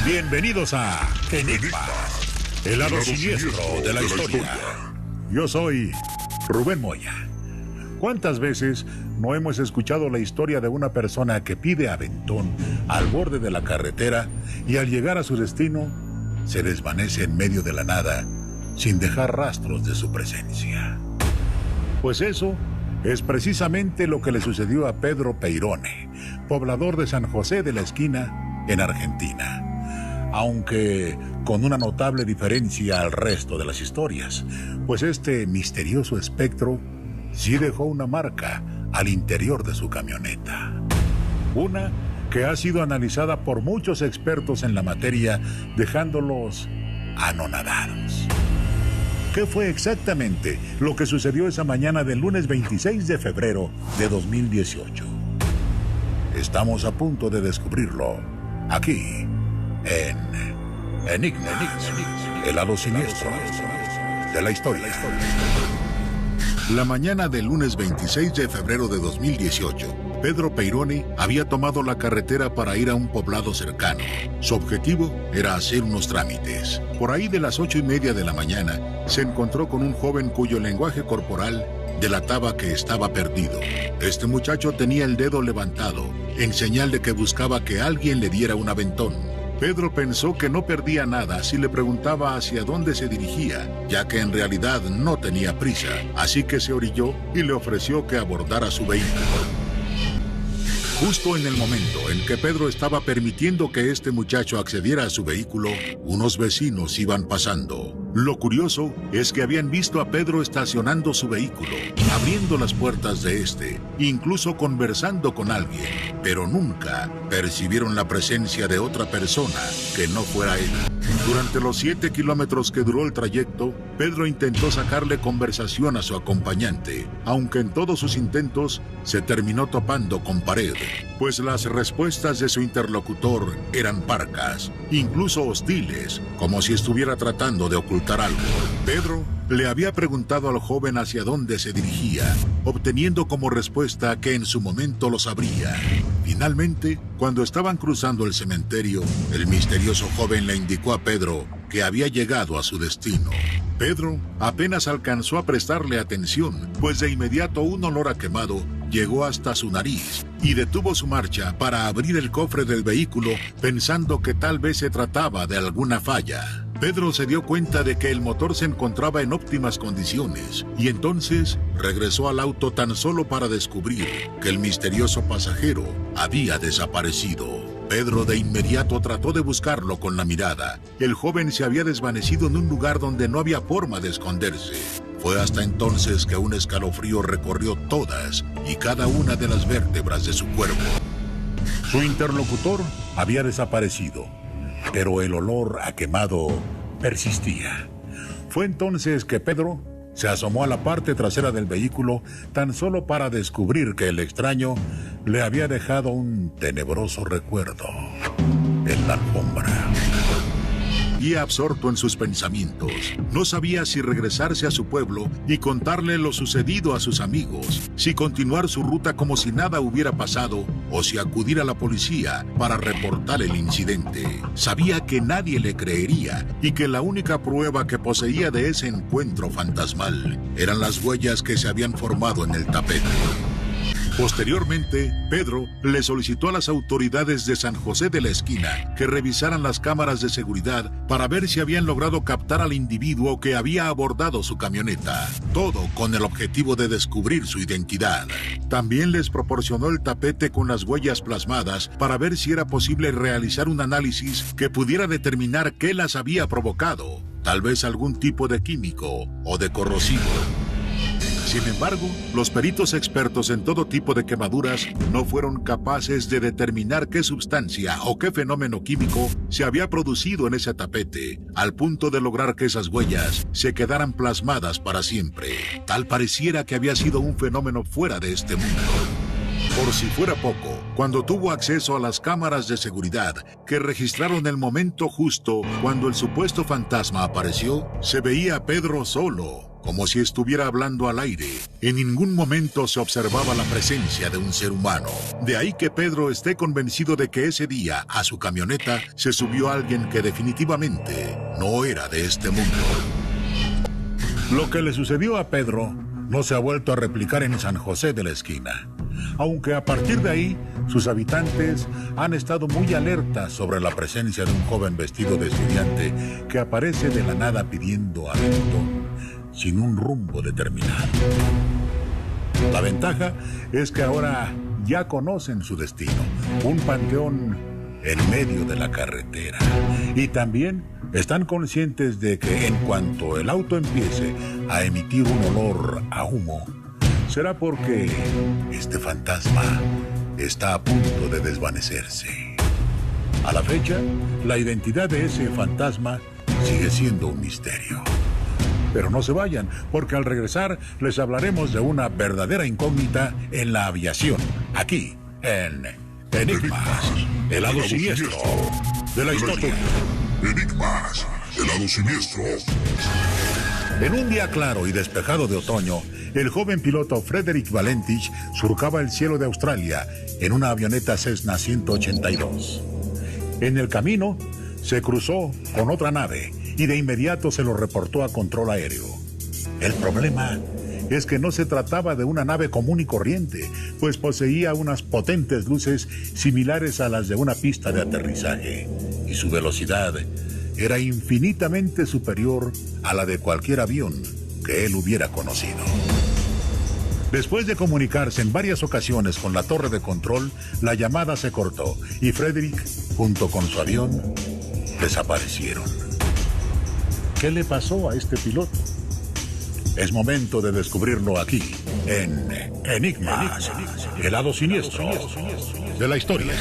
Bienvenidos a Enigma, el lado siniestro de la historia. Yo soy Rubén Moya. ¿Cuántas veces no hemos escuchado la historia de una persona que pide aventón al borde de la carretera y al llegar a su destino se desvanece en medio de la nada sin dejar rastros de su presencia? Pues eso es precisamente lo que le sucedió a Pedro Peirone, poblador de San José de la Esquina, en Argentina. Aunque con una notable diferencia al resto de las historias, pues este misterioso espectro sí dejó una marca al interior de su camioneta. Una que ha sido analizada por muchos expertos en la materia, dejándolos anonadados. ¿Qué fue exactamente lo que sucedió esa mañana del lunes 26 de febrero de 2018? Estamos a punto de descubrirlo aquí en Enigma, el lado siniestro de la historia. La mañana del lunes 26 de febrero de 2018, Pedro Peirone había tomado la carretera para ir a un poblado cercano. Su objetivo era hacer unos trámites. Por ahí de las 8:30 de la mañana, se encontró con un joven cuyo lenguaje corporal delataba que estaba perdido. Este muchacho tenía el dedo levantado, en señal de que buscaba que alguien le diera un aventón. Pedro pensó que no perdía nada si le preguntaba hacia dónde se dirigía, ya que en realidad no tenía prisa, así que se orilló y le ofreció que abordara su vehículo. Justo en el momento en que Pedro estaba permitiendo que este muchacho accediera a su vehículo, unos vecinos iban pasando. Lo curioso es que habían visto a Pedro estacionando su vehículo, abriendo las puertas de este, incluso conversando con alguien, pero nunca percibieron la presencia de otra persona que no fuera él. Durante los 7 kilómetros que duró el trayecto, Pedro intentó sacarle conversación a su acompañante, aunque en todos sus intentos se terminó topando con pared, pues las respuestas de su interlocutor eran parcas, incluso hostiles, como si estuviera tratando de ocultar algo. Pedro le había preguntado al joven hacia dónde se dirigía, obteniendo como respuesta que en su momento lo sabría. Finalmente, cuando estaban cruzando el cementerio, el misterioso joven le indicó a Pedro que había llegado a su destino. Pedro apenas alcanzó a prestarle atención, pues de inmediato un olor a quemado llegó hasta su nariz y detuvo su marcha para abrir el cofre del vehículo, pensando que tal vez se trataba de alguna falla. Pedro se dio cuenta de que el motor se encontraba en óptimas condiciones y entonces regresó al auto tan solo para descubrir que el misterioso pasajero había desaparecido. Pedro de inmediato trató de buscarlo con la mirada. El joven se había desvanecido en un lugar donde no había forma de esconderse. Fue hasta entonces que un escalofrío recorrió todas y cada una de las vértebras de su cuerpo. Su interlocutor había desaparecido, pero el olor a quemado persistía. Fue entonces que Pedro se asomó a la parte trasera del vehículo tan solo para descubrir que el extraño le había dejado un tenebroso recuerdo en la alfombra. Y absorto en sus pensamientos, no sabía si regresarse a su pueblo y contarle lo sucedido a sus amigos, si continuar su ruta como si nada hubiera pasado o si acudir a la policía para reportar el incidente. Sabía que nadie le creería y que la única prueba que poseía de ese encuentro fantasmal eran las huellas que se habían formado en el tapete. Posteriormente, Pedro le solicitó a las autoridades de San José de la Esquina que revisaran las cámaras de seguridad para ver si habían logrado captar al individuo que había abordado su camioneta, todo con el objetivo de descubrir su identidad. También les proporcionó el tapete con las huellas plasmadas para ver si era posible realizar un análisis que pudiera determinar qué las había provocado, tal vez algún tipo de químico o de corrosivo. Sin embargo, los peritos expertos en todo tipo de quemaduras no fueron capaces de determinar qué sustancia o qué fenómeno químico se había producido en ese tapete, al punto de lograr que esas huellas se quedaran plasmadas para siempre. Tal pareciera que había sido un fenómeno fuera de este mundo. Por si fuera poco, cuando tuvo acceso a las cámaras de seguridad que registraron el momento justo cuando el supuesto fantasma apareció, se veía a Pedro solo, como si estuviera hablando al aire. En ningún momento se observaba la presencia de un ser humano. De ahí que Pedro esté convencido de que ese día, a su camioneta, se subió alguien que definitivamente no era de este mundo. Lo que le sucedió a Pedro no se ha vuelto a replicar en San José de la Esquina, aunque a partir de ahí sus habitantes han estado muy alertas sobre la presencia de un joven vestido de estudiante que aparece de la nada pidiendo aventón sin un rumbo determinado. La ventaja es que ahora ya conocen su destino, un panteón en medio de la carretera, y también están conscientes de que en cuanto el auto empiece a emitir un olor a humo, será porque este fantasma está a punto de desvanecerse. A la fecha, la identidad de ese fantasma sigue siendo un misterio. Pero no se vayan, porque al regresar les hablaremos de una verdadera incógnita en la aviación, aquí en Enigmas, el lado siniestro de la historia. Enigmas, el lado siniestro. En un día claro y despejado de otoño, el joven piloto Frederick Valentich surcaba el cielo de Australia en una avioneta Cessna 182. En el camino, se cruzó con otra nave y de inmediato se lo reportó a control aéreo. El problema es que no se trataba de una nave común y corriente, pues poseía unas potentes luces similares a las de una pista de aterrizaje, y su velocidad era infinitamente superior a la de cualquier avión que él hubiera conocido. Después de comunicarse en varias ocasiones con la torre de control, la llamada se cortó y Frederick, junto con su avión, desaparecieron. ¿Qué le pasó a este piloto? Es momento de descubrirlo aquí, en Enigmas, el lado siniestro de la historia.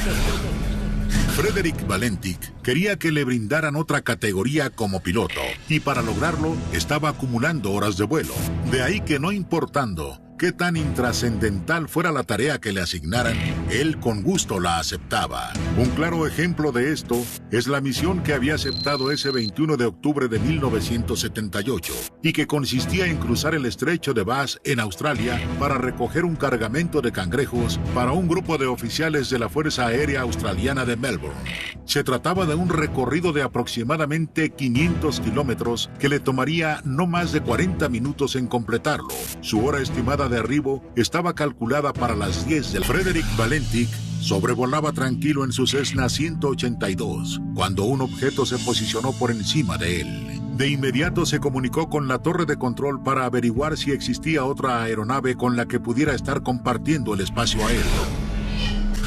Frederick Valentich quería que le brindaran otra categoría como piloto, y para lograrlo estaba acumulando horas de vuelo. De ahí que no importando qué tan intrascendental fuera la tarea que le asignaran, él con gusto la aceptaba. Un claro ejemplo de esto es la misión que había aceptado ese 21 de octubre de 1978 y que consistía en cruzar el estrecho de Bass en Australia para recoger un cargamento de cangrejos para un grupo de oficiales de la Fuerza Aérea Australiana de Melbourne. Se trataba de un recorrido de aproximadamente 500 kilómetros que le tomaría no más de 40 minutos en completarlo. Su hora estimada de arribo estaba calculada para las 10 del... Frederick Valentich sobrevolaba tranquilo en su Cessna 182 cuando un objeto se posicionó por encima de él. De inmediato se comunicó con la torre de control para averiguar si existía otra aeronave con la que pudiera estar compartiendo el espacio aéreo.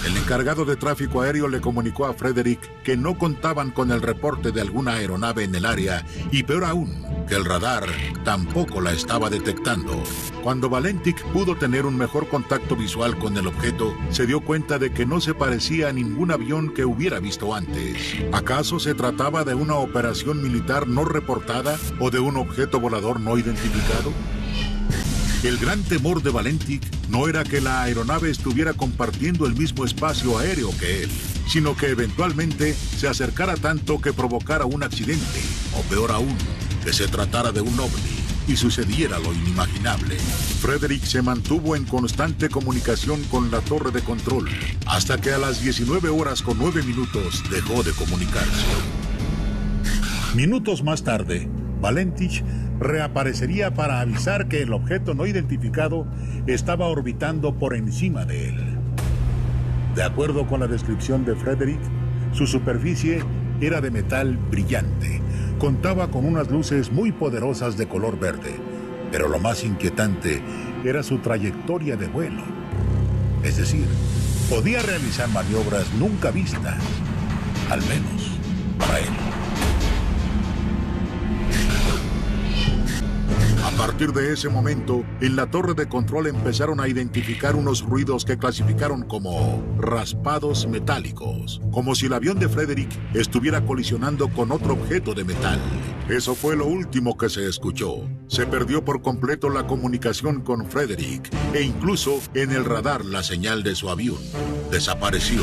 El encargado de tráfico aéreo le comunicó a Frederick que no contaban con el reporte de alguna aeronave en el área y, peor aún, que el radar tampoco la estaba detectando. Cuando Valentich pudo tener un mejor contacto visual con el objeto, se dio cuenta de que no se parecía a ningún avión que hubiera visto antes. ¿Acaso se trataba de una operación militar no reportada o de un objeto volador no identificado? El gran temor de Valentich no era que la aeronave estuviera compartiendo el mismo espacio aéreo que él, sino que eventualmente se acercara tanto que provocara un accidente, o peor aún, que se tratara de un ovni y sucediera lo inimaginable. Frederick se mantuvo en constante comunicación con la torre de control, hasta que a las 19 horas con 9 minutos dejó de comunicarse. Minutos más tarde, Valentich reaparecería para avisar que el objeto no identificado estaba orbitando por encima de él. De acuerdo con la descripción de Frederick, su superficie era de metal brillante. Contaba con unas luces muy poderosas de color verde, pero lo más inquietante era su trayectoria de vuelo. Es decir, podía realizar maniobras nunca vistas, al menos para él. A partir de ese momento, en la torre de control empezaron a identificar unos ruidos que clasificaron como raspados metálicos, como si el avión de Frederick estuviera colisionando con otro objeto de metal. Eso fue lo último que se escuchó. Se perdió por completo la comunicación con Frederick e incluso en el radar la señal de su avión desapareció.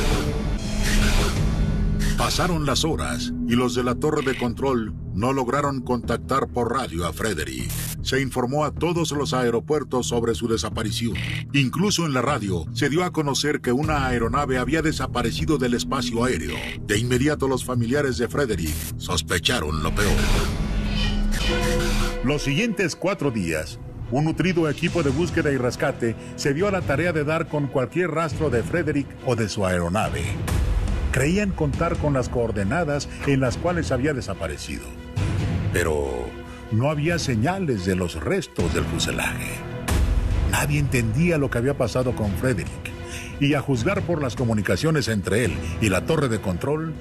Pasaron las horas y los de la torre de control no lograron contactar por radio a Frederick. se informó a todos los aeropuertos sobre su desaparición. Incluso en la radio se dio a conocer que una aeronave había desaparecido del espacio aéreo. De inmediato los familiares de Frederick sospecharon lo peor. Los siguientes 4 días, un nutrido equipo de búsqueda y rescate se dio a la tarea de dar con cualquier rastro de Frederick o de su aeronave. Creían contar con las coordenadas en las cuales había desaparecido, pero no había señales de los restos del fuselaje. Nadie entendía lo que había pasado con Frederick, y a juzgar por las comunicaciones entre él y la torre de control,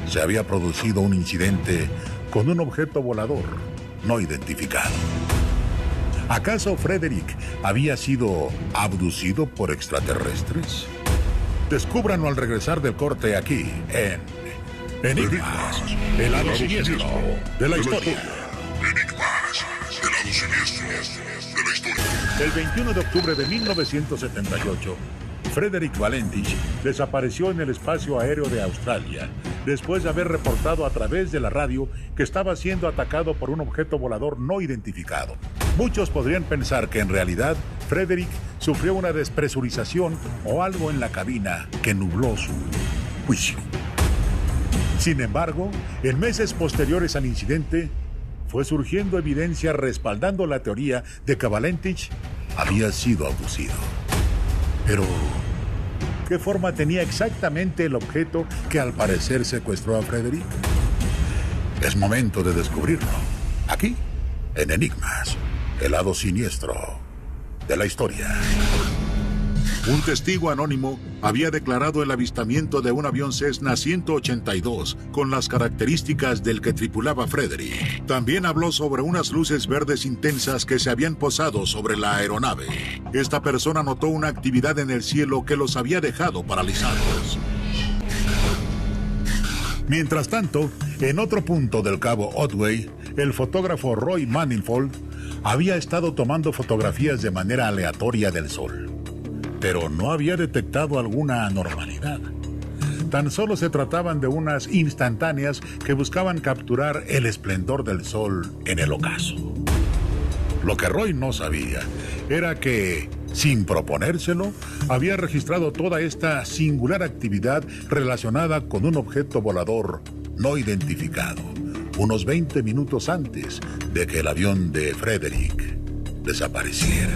se había producido un incidente con un objeto volador no identificado. ¿Acaso Frederick había sido abducido por extraterrestres? Descúbranlo al regresar del corte aquí en Enigmas, el lado siniestro de la historia. Enigmas, el lado siniestro de la historia. El 21 de octubre de 1978, Frederick Valentich desapareció en el espacio aéreo de Australia después de haber reportado a través de la radio que estaba siendo atacado por un objeto volador no identificado. Muchos podrían pensar que en realidad Frederick sufrió una despresurización o algo en la cabina que nubló su juicio. Sin embargo, en meses posteriores al incidente, fue surgiendo evidencia respaldando la teoría de que Valentich había sido abducido. Pero, ¿qué forma tenía exactamente el objeto que al parecer secuestró a Frederick? Es momento de descubrirlo, aquí, en Enigmas, el lado siniestro de la historia. Un testigo anónimo había declarado el avistamiento de un avión Cessna 182 con las características del que tripulaba Frederick. También habló sobre unas luces verdes intensas que se habían posado sobre la aeronave. Esta persona notó una actividad en el cielo que los había dejado paralizados. Mientras tanto, en otro punto del cabo Otway, el fotógrafo Roy Manifold había estado tomando fotografías de manera aleatoria del sol, pero no había detectado alguna anormalidad. Tan solo se trataban de unas instantáneas que buscaban capturar el esplendor del sol en el ocaso. Lo que Roy no sabía era que, sin proponérselo, había registrado toda esta singular actividad relacionada con un objeto volador no identificado, unos 20 minutos antes de que el avión de Frederick desapareciera.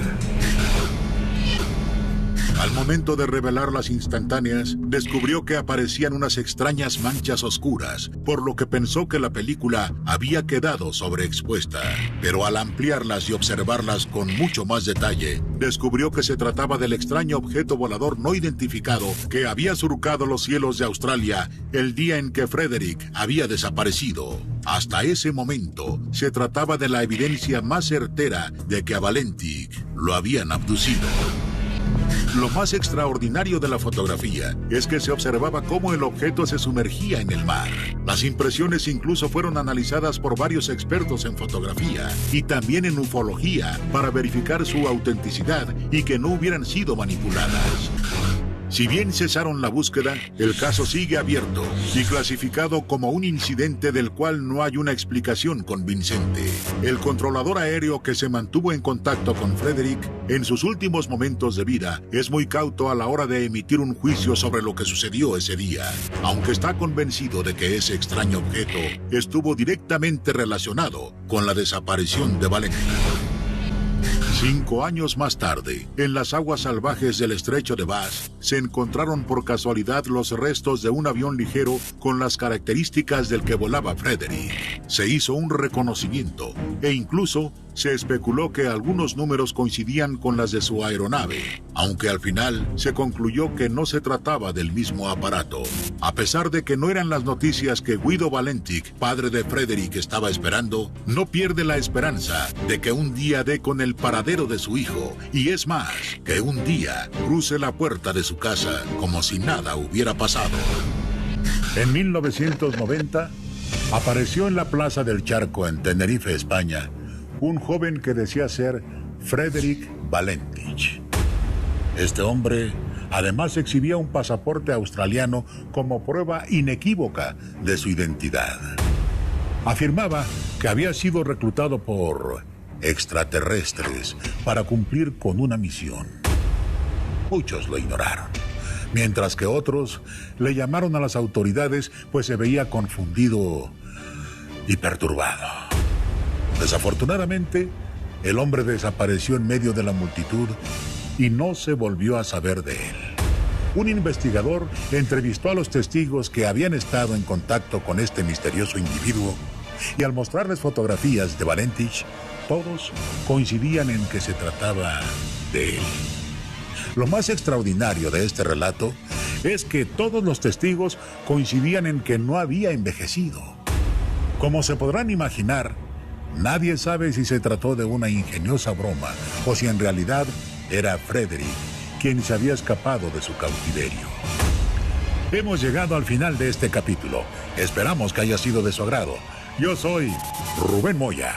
Al momento de revelar las instantáneas, descubrió que aparecían unas extrañas manchas oscuras, por lo que pensó que la película había quedado sobreexpuesta. Pero al ampliarlas y observarlas con mucho más detalle, descubrió que se trataba del extraño objeto volador no identificado que había surcado los cielos de Australia el día en que Frederick había desaparecido. Hasta ese momento, se trataba de la evidencia más certera de que a Valentich lo habían abducido. Lo más extraordinario de la fotografía es que se observaba cómo el objeto se sumergía en el mar. Las impresiones incluso fueron analizadas por varios expertos en fotografía y también en ufología para verificar su autenticidad y que no hubieran sido manipuladas. Si bien cesaron la búsqueda, el caso sigue abierto y clasificado como un incidente del cual no hay una explicación convincente. El controlador aéreo que se mantuvo en contacto con Frederick en sus últimos momentos de vida es muy cauto a la hora de emitir un juicio sobre lo que sucedió ese día, aunque está convencido de que ese extraño objeto estuvo directamente relacionado con la desaparición de Valentich. 5 años más tarde, en las aguas salvajes del estrecho de Bass, se encontraron por casualidad los restos de un avión ligero con las características del que volaba Frederick. Se hizo un reconocimiento e incluso se especuló que algunos números coincidían con las de su aeronave, aunque al final se concluyó que no se trataba del mismo aparato. A pesar de que no eran las noticias que Guido Valentich, padre de Frederick, estaba esperando, no pierde la esperanza de que un día dé con el paradero de su hijo, y es más, que un día cruce la puerta de su casa como si nada hubiera pasado. En 1990, apareció en la Plaza del Charco en Tenerife, España, un joven que decía ser Frederick Valentich. Este hombre además exhibía un pasaporte australiano como prueba inequívoca de su identidad. Afirmaba que había sido reclutado por extraterrestres para cumplir con una misión. Muchos lo ignoraron, mientras que otros le llamaron a las autoridades, pues se veía confundido y perturbado. Desafortunadamente, el hombre desapareció en medio de la multitud y no se volvió a saber de él. Un investigador entrevistó a los testigos que habían estado en contacto con este misterioso individuo y al mostrarles fotografías de Valentich, todos coincidían en que se trataba de él. Lo más extraordinario de este relato es que todos los testigos coincidían en que no había envejecido. Como se podrán imaginar, nadie sabe si se trató de una ingeniosa broma o si en realidad era Frederick quien se había escapado de su cautiverio. Hemos llegado al final de este capítulo. Esperamos que haya sido de su agrado. Yo soy Rubén Moya.